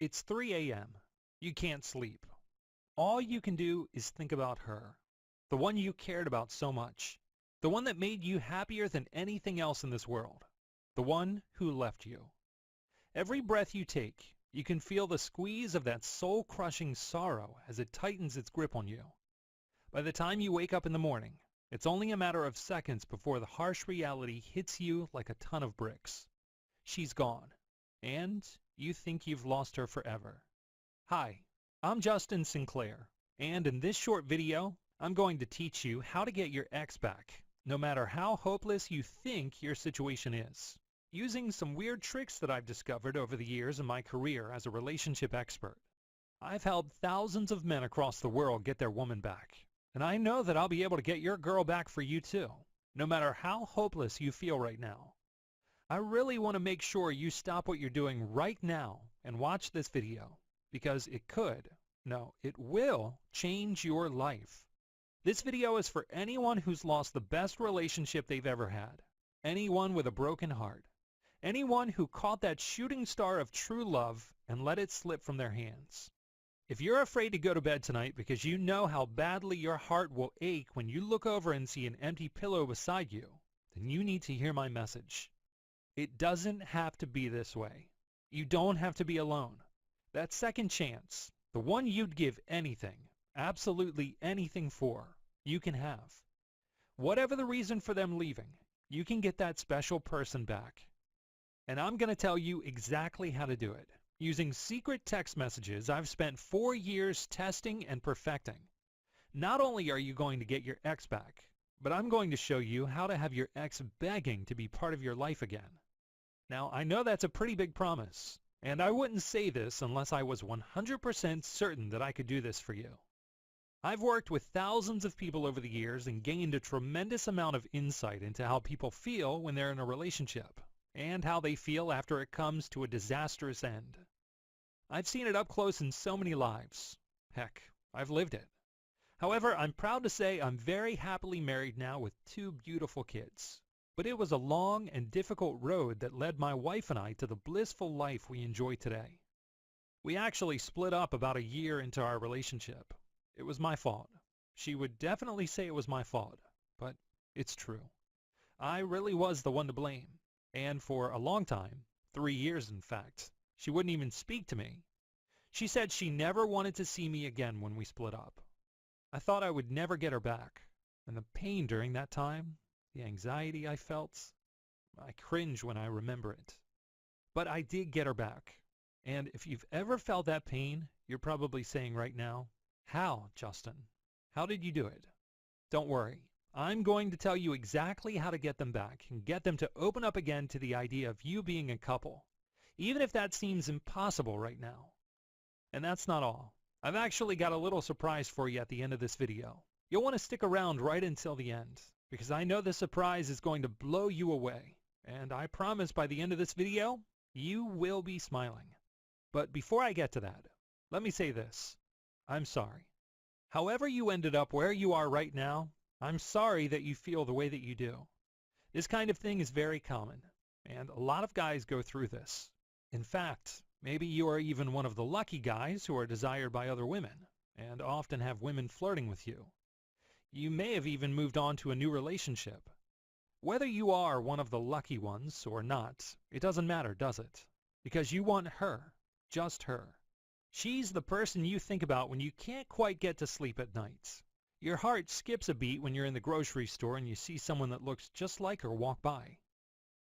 It's 3 a.m. You can't sleep. All you can do is think about her, the one you cared about so much, the one that made you happier than anything else in this world, the one who left you. Every breath you take, you can feel the squeeze of that soul-crushing sorrow as it tightens its grip on you. By the time you wake up in the morning, it's only a matter of seconds before the harsh reality hits you like a ton of bricks. She's gone, and you think you've lost her forever. Hi, I'm Justin Sinclair, and in this short video, I'm going to teach you how to get your ex back, no matter how hopeless you think your situation is, using some weird tricks that I've discovered over the years in my career as a relationship expert. I've helped thousands of men across the world get their woman back, and I know that I'll be able to get your girl back for you too, no matter how hopeless you feel right now. I really want to make sure you stop what you're doing right now and watch this video, because it will change your life. This video is for anyone who's lost the best relationship they've ever had, anyone with a broken heart, anyone who caught that shooting star of true love and let it slip from their hands. If you're afraid to go to bed tonight because you know how badly your heart will ache when you look over and see an empty pillow beside you, then you need to hear my message. It doesn't have to be this way. You don't have to be alone. That second chance, the one you'd give anything, absolutely anything for, you can have. Whatever the reason for them leaving, you can get that special person back. And I'm going to tell you exactly how to do it, using secret text messages I've spent 4 years testing and perfecting. Not only are you going to get your ex back, but I'm going to show you how to have your ex begging to be part of your life again. Now, I know that's a pretty big promise, and I wouldn't say this unless I was 100% certain that I could do this for you. I've worked with thousands of people over the years and gained a tremendous amount of insight into how people feel when they're in a relationship, and how they feel after it comes to a disastrous end. I've seen it up close in so many lives. Heck, I've lived it. However, I'm proud to say I'm very happily married now with 2 beautiful kids. But it was a long and difficult road that led my wife and I to the blissful life we enjoy today. We actually split up about a year into our relationship. It was my fault. She would definitely say it was my fault, but it's true. I really was the one to blame. And for a long time, 3 years in fact, she wouldn't even speak to me. She said she never wanted to see me again when we split up. I thought I would never get her back, and the pain during that time, the anxiety I felt, I cringe when I remember it. But I did get her back. And if you've ever felt that pain, you're probably saying right now, how, Justin? How did you do it? Don't worry. I'm going to tell you exactly how to get them back and get them to open up again to the idea of you being a couple, even if that seems impossible right now. And that's not all. I've actually got a little surprise for you at the end of this video. You'll want to stick around right until the end, because I know this surprise is going to blow you away, and I promise by the end of this video, you will be smiling. But before I get to that, let me say this. I'm sorry. However you ended up where you are right now, I'm sorry that you feel the way that you do. This kind of thing is very common, and a lot of guys go through this. In fact, maybe you are even one of the lucky guys who are desired by other women, and often have women flirting with you. You may have even moved on to a new relationship. Whether you are one of the lucky ones or not, it doesn't matter, does it? Because you want her, just her. She's the person you think about when you can't quite get to sleep at night. Your heart skips a beat when you're in the grocery store and you see someone that looks just like her walk by.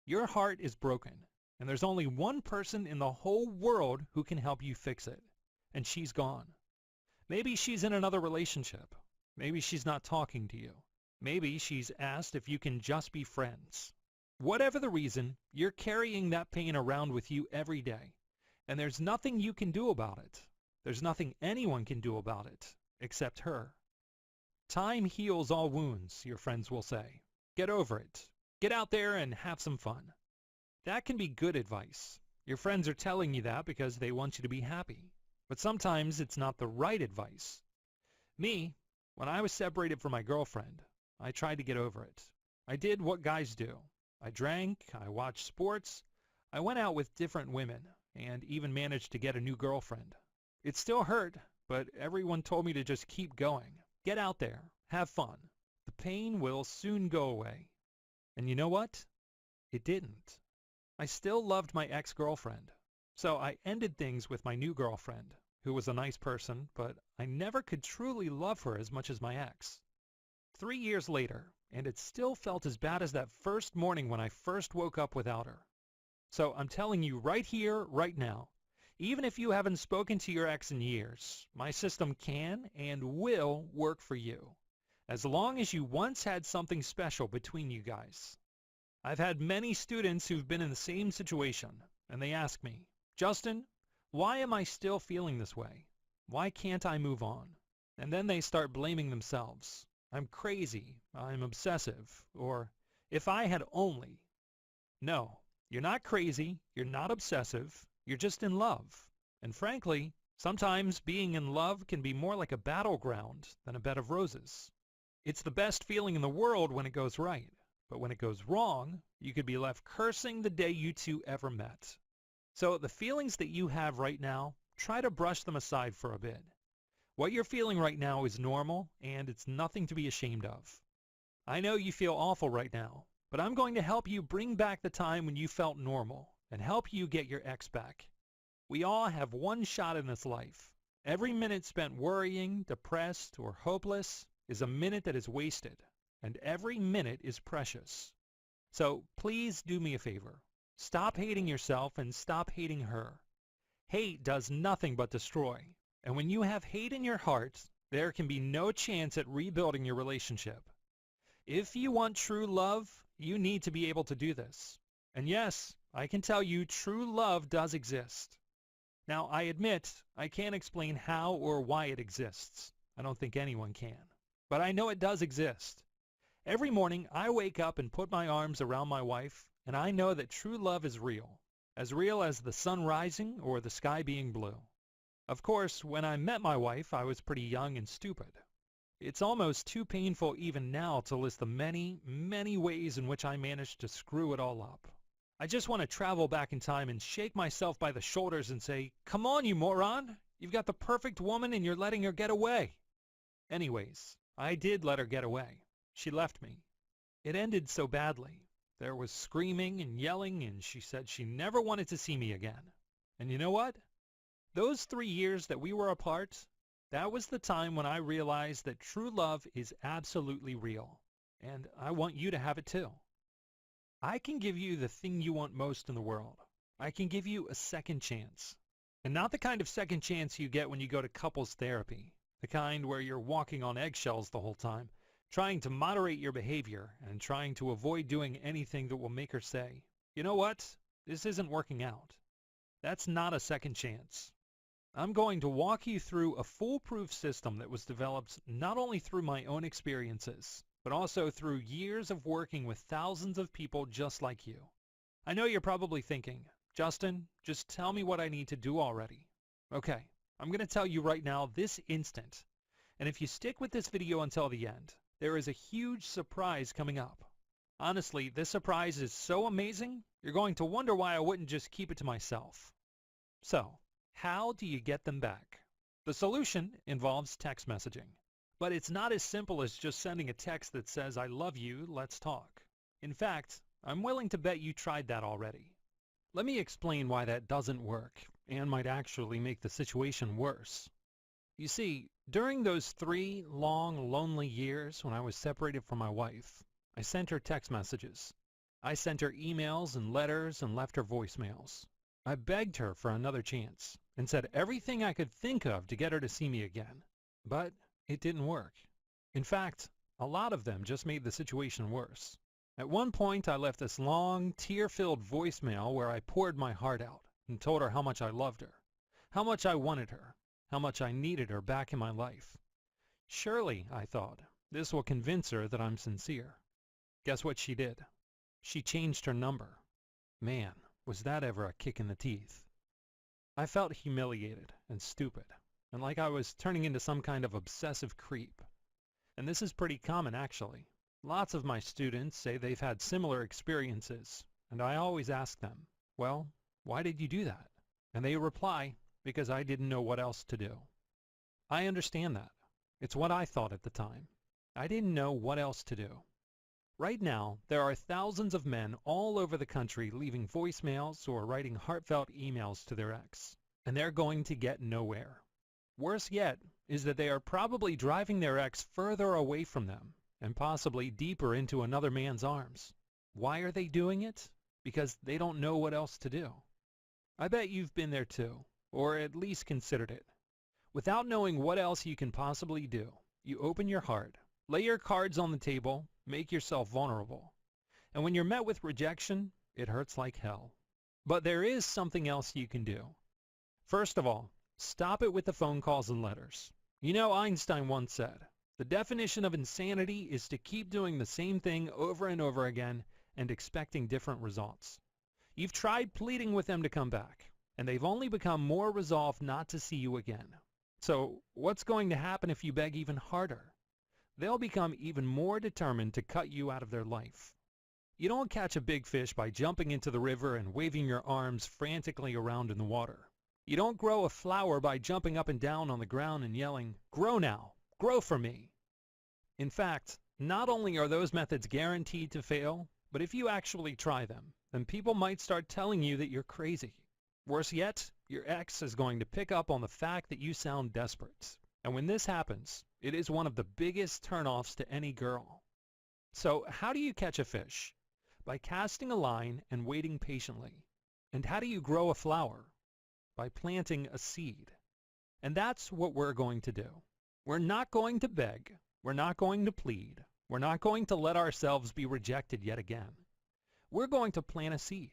Your heart is broken, and there's only one person in the whole world who can help you fix it, and she's gone. Maybe she's in another relationship. Maybe she's not talking to you. Maybe she's asked if you can just be friends. Whatever the reason, you're carrying that pain around with you every day, and there's nothing you can do about it. There's nothing anyone can do about it, except her. Time heals all wounds, your friends will say. Get over it. Get out there and have some fun. That can be good advice. Your friends are telling you that because they want you to be happy. But sometimes it's not the right advice. Me, when I was separated from my girlfriend, I tried to get over it. I did what guys do. I drank, I watched sports, I went out with different women, and even managed to get a new girlfriend. It still hurt, but everyone told me to just keep going. Get out there. Have fun. The pain will soon go away. And you know what? It didn't. I still loved my ex-girlfriend. So I ended things with my new girlfriend, who was a nice person, but I never could truly love her as much as my ex. 3 years later, and it still felt as bad as that first morning when I first woke up without her. So I'm telling you right here, right now, even if you haven't spoken to your ex in years, my system can and will work for you, as long as you once had something special between you guys. I've had many students who've been in the same situation, and they ask me, Justin, why am I still feeling this way? Why can't I move on? And then they start blaming themselves. I'm crazy, I'm obsessive, or if I had only. No, you're not crazy, you're not obsessive, you're just in love. And frankly, sometimes being in love can be more like a battleground than a bed of roses. It's the best feeling in the world when it goes right, but when it goes wrong, you could be left cursing the day you two ever met. So the feelings that you have right now, try to brush them aside for a bit. What you're feeling right now is normal, and it's nothing to be ashamed of. I know you feel awful right now, but I'm going to help you bring back the time when you felt normal and help you get your ex back. We all have one shot in this life. Every minute spent worrying, depressed, or hopeless is a minute that is wasted, and every minute is precious. So please do me a favor. Stop hating yourself and stop hating her. Hate does nothing but destroy, and when you have hate in your heart, there can be no chance at rebuilding your relationship. If you want true love, you need to be able to do this. And yes, I can tell you true love does exist. Now, I admit I can't explain how or why it exists. I don't think anyone can. But I know it does exist. Every morning, I wake up and put my arms around my wife, and I know that true love is real as the sun rising or the sky being blue. Of course, when I met my wife, I was pretty young and stupid. It's almost too painful even now to list the many, many ways in which I managed to screw it all up. I just want to travel back in time and shake myself by the shoulders and say, "Come on, you moron! You've got the perfect woman and you're letting her get away." Anyways, I did let her get away. She left me. It ended so badly. There was screaming and yelling, and she said she never wanted to see me again. And you know what? Those 3 years that we were apart, that was the time when I realized that true love is absolutely real. And I want you to have it too. I can give you the thing you want most in the world. I can give you a second chance. And not the kind of second chance you get when you go to couples therapy. The kind where you're walking on eggshells the whole time, trying to moderate your behavior and trying to avoid doing anything that will make her say, "You know what? This isn't working out." That's not a second chance. I'm going to walk you through a foolproof system that was developed not only through my own experiences, but also through years of working with thousands of people just like you. I know you're probably thinking, "Justin, just tell me what I need to do already." Okay, I'm going to tell you right now this instant. And if you stick with this video until the end, there is a huge surprise coming up. Honestly, this surprise is so amazing, you're going to wonder why I wouldn't just keep it to myself. So, how do you get them back? The solution involves text messaging. But it's not as simple as just sending a text that says, "I love you, let's talk." In fact, I'm willing to bet you tried that already. Let me explain why that doesn't work and might actually make the situation worse. You see, during those 3 long, lonely years when I was separated from my wife, I sent her text messages. I sent her emails and letters and left her voicemails. I begged her for another chance and said everything I could think of to get her to see me again. But it didn't work. In fact, a lot of them just made the situation worse. At one point, I left this long, tear-filled voicemail where I poured my heart out and told her how much I loved her, how much I wanted her, how much I needed her back in my life. Surely, I thought, this will convince her that I'm sincere. Guess what she did? She changed her number. Man, was that ever a kick in the teeth. I felt humiliated and stupid, and like I was turning into some kind of obsessive creep. And this is pretty common, actually. Lots of my students say they've had similar experiences, and I always ask them, "Well, why did you do that?" And they reply, because I didn't know what else to do. I understand that. It's what I thought at the time. I didn't know what else to do. Right now, there are thousands of men all over the country leaving voicemails or writing heartfelt emails to their ex, and they're going to get nowhere. Worse yet is that they are probably driving their ex further away from them and possibly deeper into another man's arms. Why are they doing it? Because they don't know what else to do. I bet you've been there too, or at least considered it. Without knowing what else you can possibly do, you open your heart, lay your cards on the table, make yourself vulnerable. And when you're met with rejection, it hurts like hell. But there is something else you can do. First of all, stop it with the phone calls and letters. You know, Einstein once said, the definition of insanity is to keep doing the same thing over and over again and expecting different results. You've tried pleading with them to come back, and they've only become more resolved not to see you again. So what's going to happen if you beg even harder? They'll become even more determined to cut you out of their life. You don't catch a big fish by jumping into the river and waving your arms frantically around in the water. You don't grow a flower by jumping up and down on the ground and yelling, "Grow now! Grow for me!" In fact, not only are those methods guaranteed to fail, but if you actually try them, then people might start telling you that you're crazy. Worse yet, your ex is going to pick up on the fact that you sound desperate. And when this happens, it is one of the biggest turnoffs to any girl. So how do you catch a fish? By casting a line and waiting patiently. And how do you grow a flower? By planting a seed. And that's what we're going to do. We're not going to beg. We're not going to plead. We're not going to let ourselves be rejected yet again. We're going to plant a seed.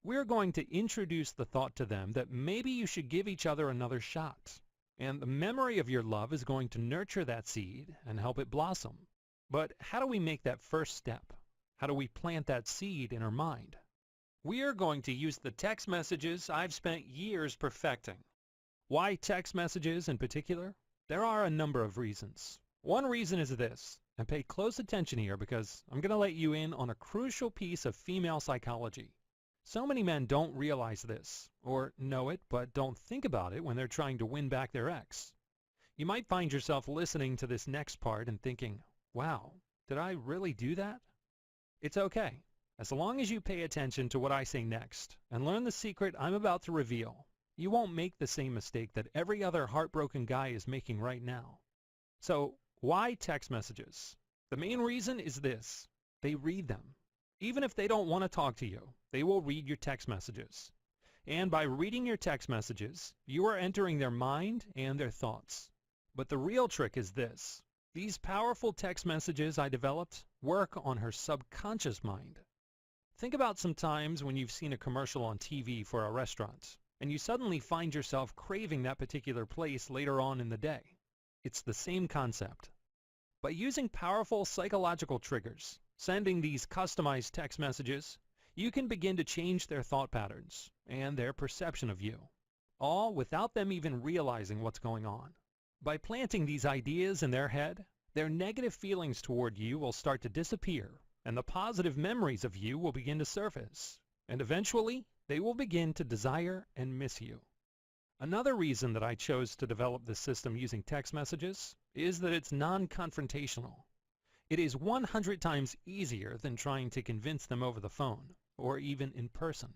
We're going to introduce the thought to them that maybe you should give each other another shot. And the memory of your love is going to nurture that seed and help it blossom. But how do we make that first step? How do we plant that seed in our mind? We are going to use the text messages I've spent years perfecting. Why text messages in particular? There are a number of reasons. One reason is this, and pay close attention here because I'm going to let you in on a crucial piece of female psychology. So many men don't realize this, or know it but don't think about it when they're trying to win back their ex. You might find yourself listening to this next part and thinking, wow, did I really do that? It's okay. As long as you pay attention to what I say next and learn the secret I'm about to reveal, you won't make the same mistake that every other heartbroken guy is making right now. So, why text messages? The main reason is this. They read them. Even if they don't want to talk to you, they will read your text messages. And by reading your text messages, you are entering their mind and their thoughts. But the real trick is this. These powerful text messages I developed work on her subconscious mind. Think about some times when you've seen a commercial on TV for a restaurant, and you suddenly find yourself craving that particular place later on in the day. It's the same concept. By using powerful psychological triggers, sending these customized text messages, you can begin to change their thought patterns and their perception of you, all without them even realizing what's going on. By planting these ideas in their head, their negative feelings toward you will start to disappear, and the positive memories of you will begin to surface, and eventually, they will begin to desire and miss you. Another reason that I chose to develop this system using text messages is that it's non-confrontational. It is 100 times easier than trying to convince them over the phone, or even in person.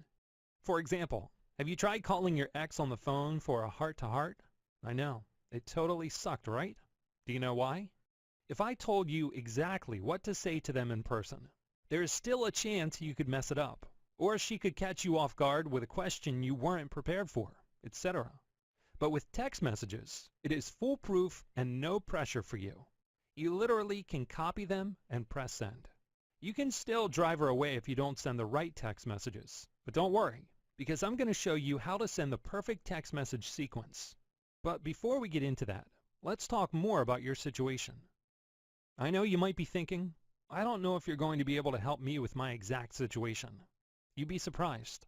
For example, have you tried calling your ex on the phone for a heart-to-heart? I know, it totally sucked, right? Do you know why? If I told you exactly what to say to them in person, there is still a chance you could mess it up, or she could catch you off guard with a question you weren't prepared for, etc. But with text messages, it is foolproof and no pressure for you. You literally can copy them and press send. You can still drive her away if you don't send the right text messages. But don't worry, because I'm going to show you how to send the perfect text message sequence. But before we get into that, let's talk more about your situation. I know you might be thinking, I don't know if you're going to be able to help me with my exact situation. You'd be surprised.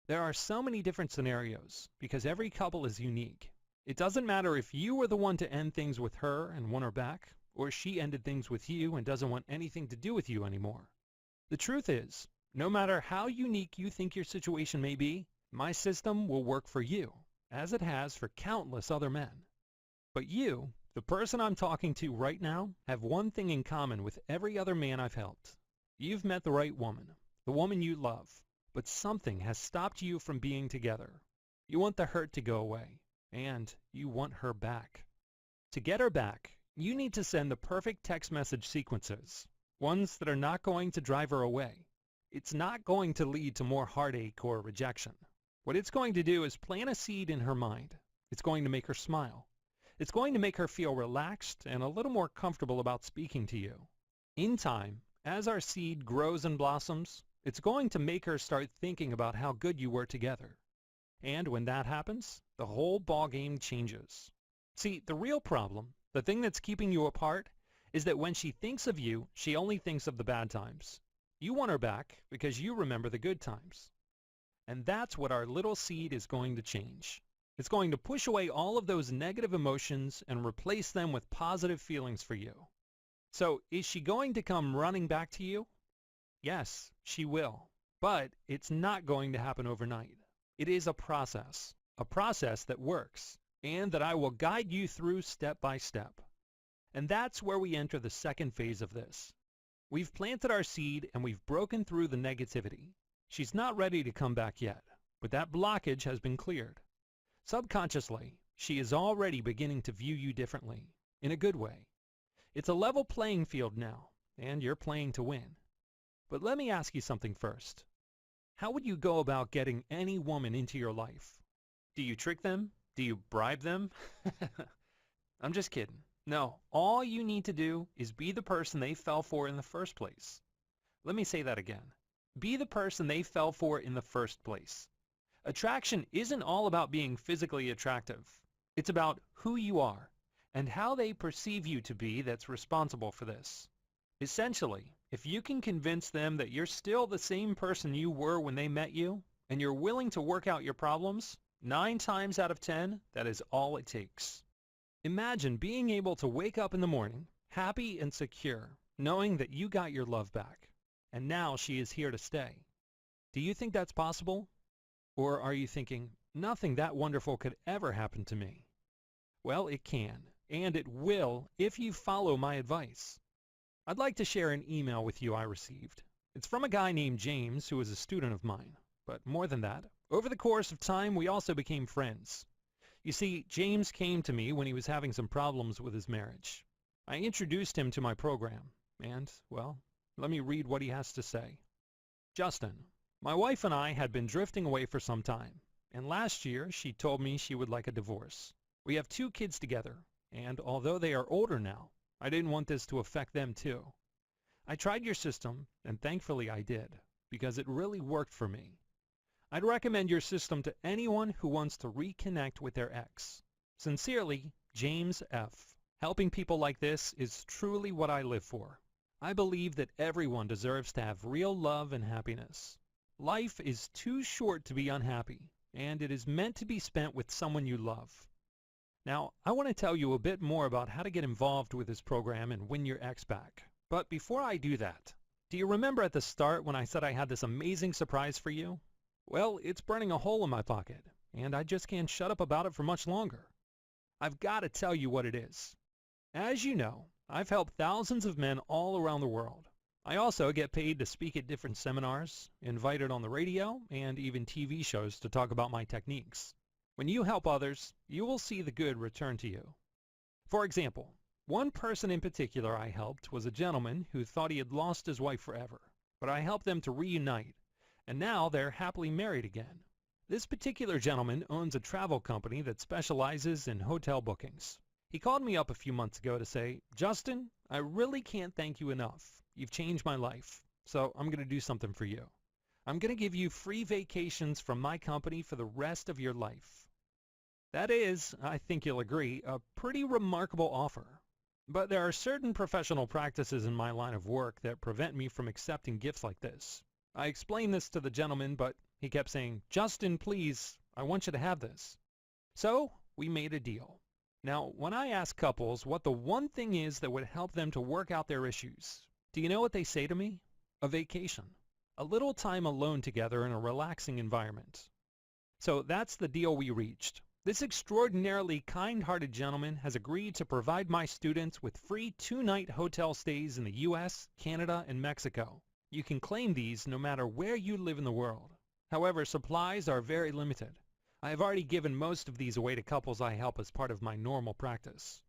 There are so many different scenarios because every couple is unique. It doesn't matter if you were the one to end things with her and won her back, or she ended things with you and doesn't want anything to do with you anymore. The truth is, no matter how unique you think your situation may be, My system will work for you, as it has for countless other men. But you, the person I'm talking to right now, have one thing in common with every other man I've helped. You've met the right woman, the woman you love, but something has stopped you from being together. You want the hurt to go away, and you want her back. To get her back, you need to send the perfect text message sequences, ones that are not going to drive her away. It's not going to lead to more heartache or rejection. What it's going to do is plant a seed in her mind. It's going to make her smile. It's going to make her feel relaxed and a little more comfortable about speaking to you. In time, as our seed grows and blossoms, it's going to make her start thinking about how good you were together. And when that happens, the whole ballgame changes. See, the real problem, the thing that's keeping you apart, is that when she thinks of you, she only thinks of the bad times. You want her back because you remember the good times. And that's what our little seed is going to change. It's going to push away all of those negative emotions and replace them with positive feelings for you. So, is she going to come running back to you? Yes, she will. But it's not going to happen overnight. It is a process that works, and that I will guide you through step by step. And that's where we enter the second phase of this. We've planted our seed and we've broken through the negativity. She's not ready to come back yet, but that blockage has been cleared. Subconsciously, she is already beginning to view you differently, in a good way. It's a level playing field now, and you're playing to win. But let me ask you something first. How would you go about getting any woman into your life? Do you trick them? Do you bribe them? I'm just kidding. No, all you need to do is be the person they fell for in the first place. Let me say that again. Be the person they fell for in the first place. Attraction isn't all about being physically attractive. It's about who you are and how they perceive you to be that's responsible for this. Essentially, if you can convince them that you're still the same person you were when they met you, and you're willing to work out your problems, 9 times out of 10, that is all it takes. Imagine being able to wake up in the morning, happy and secure, knowing that you got your love back, and now she is here to stay. Do you think that's possible? Or are you thinking, nothing that wonderful could ever happen to me? Well, it can, and it will if you follow my advice. I'd like to share an email with you I received. It's from a guy named James who is a student of mine. But more than that, over the course of time, we also became friends. You see, James came to me when he was having some problems with his marriage. I introduced him to my program, and, well, let me read what he has to say. Justin, my wife and I had been drifting away for some time, and last year she told me she would like a divorce. We have 2 kids together, and although they are older now, I didn't want this to affect them too. I tried your system, and thankfully I did, because it really worked for me. I'd recommend your system to anyone who wants to reconnect with their ex. Sincerely, James F. Helping people like this is truly what I live for. I believe that everyone deserves to have real love and happiness. Life is too short to be unhappy, and it is meant to be spent with someone you love. Now, I want to tell you a bit more about how to get involved with this program and win your ex back. But before I do that, do you remember at the start when I said I had this amazing surprise for you? Well, it's burning a hole in my pocket, and I just can't shut up about it for much longer. I've got to tell you what it is. As you know, I've helped thousands of men all around the world. I also get paid to speak at different seminars, invited on the radio, and even TV shows to talk about my techniques. When you help others, you will see the good return to you. For example, one person in particular I helped was a gentleman who thought he had lost his wife forever, but I helped them to reunite, and now they're happily married again. This particular gentleman owns a travel company that specializes in hotel bookings. He called me up a few months ago to say, Justin, I really can't thank you enough. You've changed my life, so I'm going to do something for you. I'm going to give you free vacations from my company for the rest of your life. That is, I think you'll agree, a pretty remarkable offer. But there are certain professional practices in my line of work that prevent me from accepting gifts like this. I explained this to the gentleman, but he kept saying, Justin, please, I want you to have this. So we made a deal. Now, when I ask couples what the one thing is that would help them to work out their issues, do you know what they say to me? A vacation. A little time alone together in a relaxing environment. So that's the deal we reached. This extraordinarily kind-hearted gentleman has agreed to provide my students with free 2-night hotel stays in the U.S., Canada, and Mexico. You can claim these no matter where you live in the world. However, supplies are very limited. I have already given most of these away to couples I help as part of my normal practice.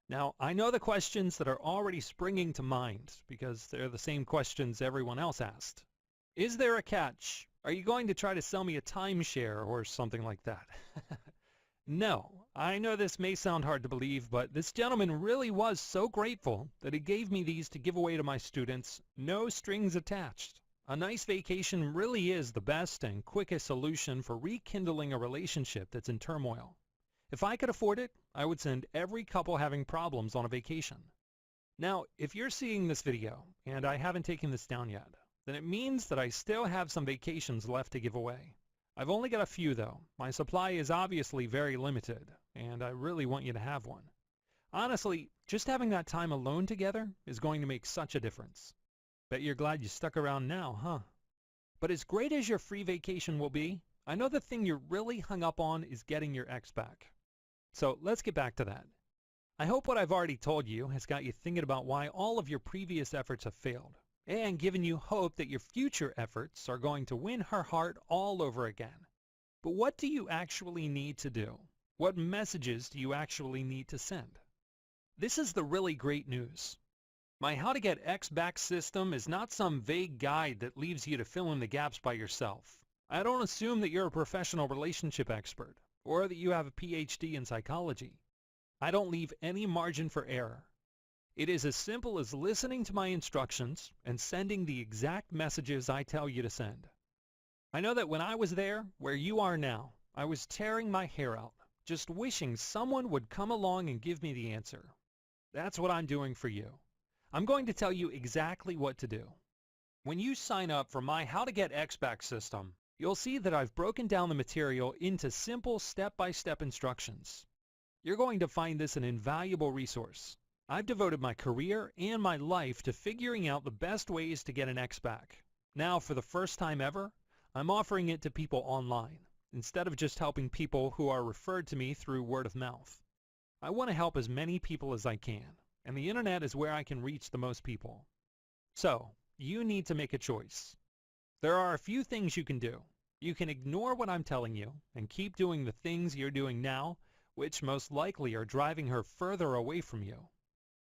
Now, I know the questions that are already springing to mind because they're the same questions everyone else asked. Is there a catch? Are you going to try to sell me a timeshare or something like that? No, I know this may sound hard to believe, but this gentleman really was so grateful that he gave me these to give away to my students, no strings attached. A nice vacation really is the best and quickest solution for rekindling a relationship that's in turmoil. If I could afford it, I would send every couple having problems on a vacation. Now, if you're seeing this video, and I haven't taken this down yet, then it means that I still have some vacations left to give away. I've only got a few though. My supply is obviously very limited, and I really want you to have one. Honestly, just having that time alone together is going to make such a difference. Bet you're glad you stuck around now, huh? But as great as your free vacation will be, I know the thing you're really hung up on is getting your ex back. So let's get back to that. I hope what I've already told you has got you thinking about why all of your previous efforts have failed, and given you hope that your future efforts are going to win her heart all over again. But what do you actually need to do? What messages do you actually need to send? This is the really great news. My How to Get X Back system is not some vague guide that leaves you to fill in the gaps by yourself. I don't assume that you're a professional relationship expert or that you have a PhD in psychology. I don't leave any margin for error. It is as simple as listening to my instructions and sending the exact messages I tell you to send. I know that when I was there, where you are now, I was tearing my hair out, just wishing someone would come along and give me the answer. That's what I'm doing for you. I'm going to tell you exactly what to do. When you sign up for my How to Get X Back system, you'll see that I've broken down the material into simple step-by-step instructions. You're going to find this an invaluable resource. I've devoted my career and my life to figuring out the best ways to get an ex back. Now, for the first time ever, I'm offering it to people online, instead of just helping people who are referred to me through word of mouth. I want to help as many people as I can, and the internet is where I can reach the most people. So, you need to make a choice. There are a few things you can do. You can ignore what I'm telling you and keep doing the things you're doing now, which most likely are driving her further away from you.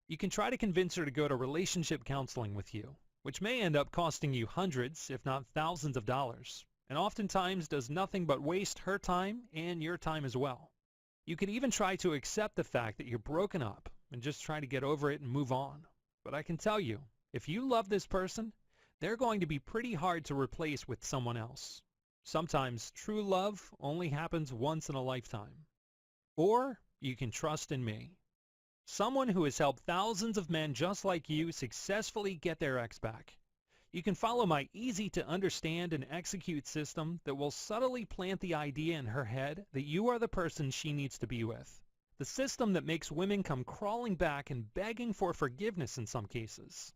You can try to convince her to go to relationship counseling with you, which may end up costing you hundreds, if not thousands of dollars, and oftentimes does nothing but waste her time and your time as well. You could even try to accept the fact that you're broken up and just try to get over it and move on. But I can tell you, if you love this person, they're going to be pretty hard to replace with someone else. Sometimes true love only happens once in a lifetime. Or you can trust in me. Someone who has helped thousands of men just like you successfully get their ex back. You can follow my easy-to-understand and execute system that will subtly plant the idea in her head that you are the person she needs to be with. The system that makes women come crawling back and begging for forgiveness in some cases.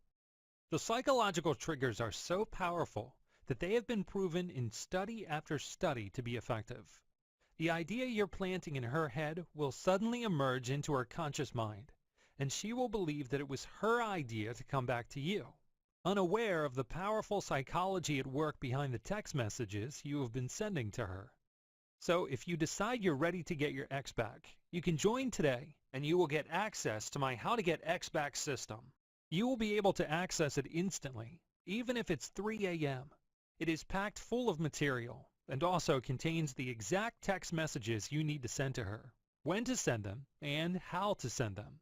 The psychological triggers are so powerful that they have been proven in study after study to be effective. The idea you're planting in her head will suddenly emerge into her conscious mind, and she will believe that it was her idea to come back to you, unaware of the powerful psychology at work behind the text messages you have been sending to her. So if you decide you're ready to get your ex back, you can join today, and you will get access to my How to Get X Back system. You will be able to access it instantly, even if it's 3 a.m. It is packed full of material, and also contains the exact text messages you need to send to her, when to send them, and how to send them.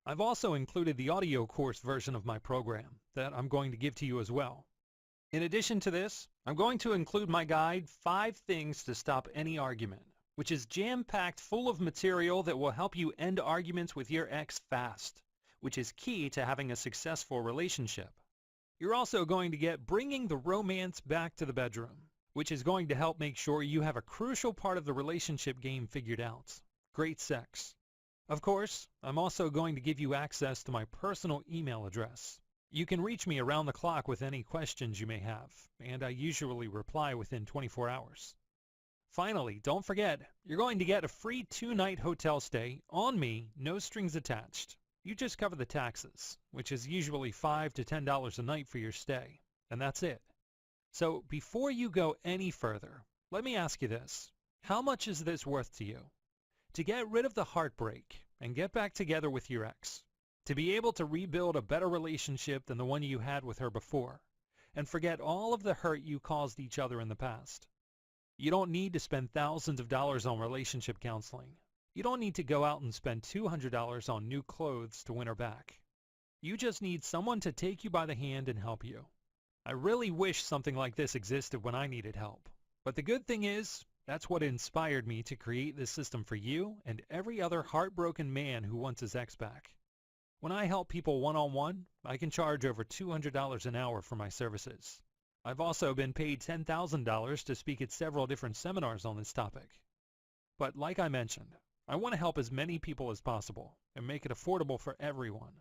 I've also included the audio course version of my program that I'm going to give to you as well. In addition to this, I'm going to include my guide, 5 Things to Stop Any Argument, which is jam-packed full of material that will help you end arguments with your ex fast, which is key to having a successful relationship. You're also going to get Bringing the Romance Back to the Bedroom, which is going to help make sure you have a crucial part of the relationship game figured out: great sex. Of course, I'm also going to give you access to my personal email address. You can reach me around the clock with any questions you may have, and I usually reply within 24 hours. Finally, don't forget, you're going to get a free 2-night hotel stay on me, no strings attached. You just cover the taxes, which is usually $5 to $10 a night for your stay, and that's it. So before you go any further, let me ask you this. How much is this worth to you? To get rid of the heartbreak and get back together with your ex. To be able to rebuild a better relationship than the one you had with her before, and forget all of the hurt you caused each other in the past. You don't need to spend thousands of dollars on relationship counseling. You don't need to go out and spend $200 on new clothes to win her back. You just need someone to take you by the hand and help you. I really wish something like this existed when I needed help. But the good thing is, that's what inspired me to create this system for you and every other heartbroken man who wants his ex back. When I help people one-on-one, I can charge over $200 an hour for my services. I've also been paid $10,000 to speak at several different seminars on this topic. But like I mentioned, I want to help as many people as possible and make it affordable for everyone.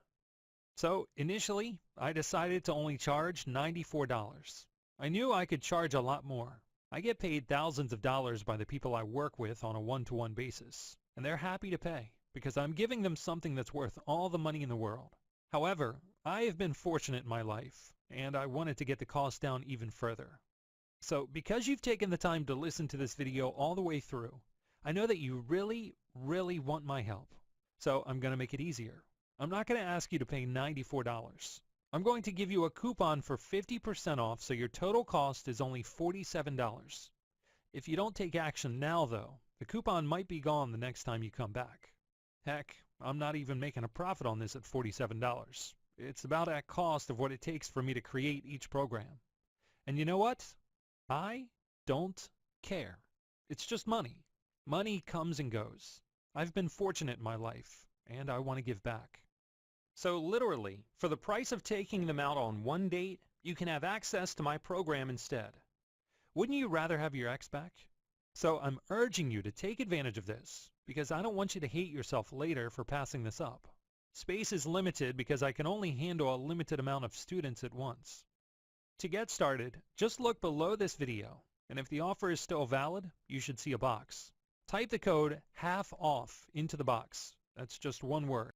So initially, I decided to only charge $94. I knew I could charge a lot more. I get paid thousands of dollars by the people I work with on a one-to-one basis, and they're happy to pay because I'm giving them something that's worth all the money in the world. However, I have been fortunate in my life, and I wanted to get the cost down even further. So because you've taken the time to listen to this video all the way through, I know that you really, really want my help. So I'm going to make it easier. I'm not going to ask you to pay $94. I'm going to give you a coupon for 50% off, so your total cost is only $47. If you don't take action now, though, the coupon might be gone the next time you come back. Heck, I'm not even making a profit on this at $47. It's about at cost of what it takes for me to create each program. And you know what? I don't care. It's just money. Money comes and goes. I've been fortunate in my life, and I want to give back. So literally, for the price of taking them out on one date, you can have access to my program instead. Wouldn't you rather have your ex back? So I'm urging you to take advantage of this, because I don't want you to hate yourself later for passing this up. Space is limited because I can only handle a limited amount of students at once. To get started, just look below this video, and if the offer is still valid, you should see a box. Type the code HALF OFF into the box. That's just one word.